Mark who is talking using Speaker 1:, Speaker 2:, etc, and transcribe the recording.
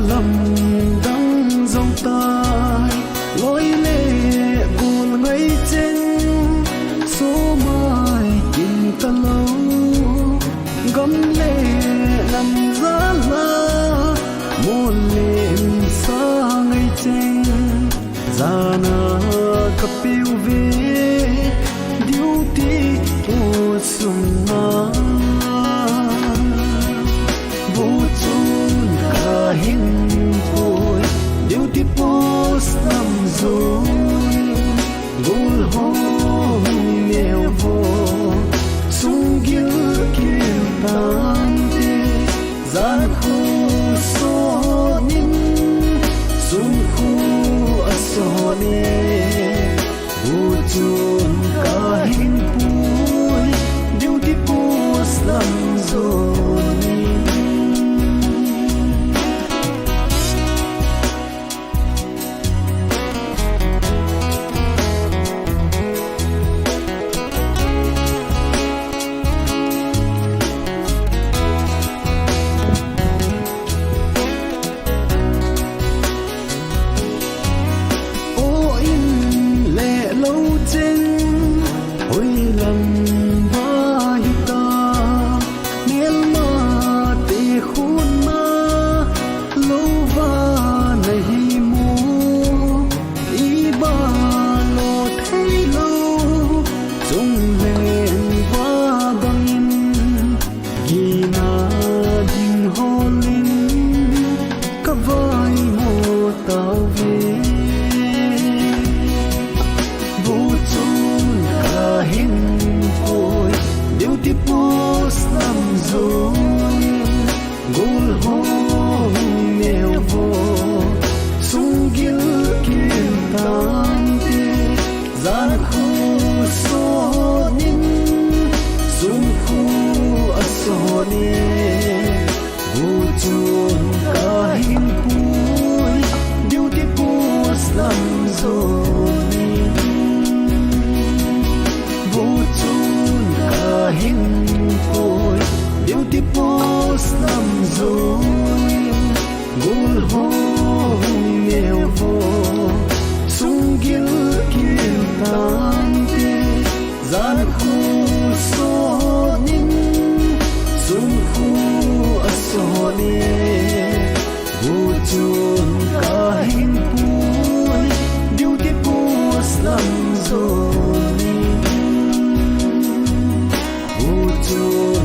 Speaker 1: lầm đắng dòng tai lối lệ buồn ngây trên số mai tìm ta lâu gấm lệ nằm giá la một lệm xa ngây trên già na cặp yêu về điếu tí ô sung na vô chun cả hình phôi điếu tí post nằm rồi gul home neo vô sung gil kim tan te gian khu so nin sung khu so ne vô chun cả hình phôi điếu tí post nằm rồi
Speaker 2: Cho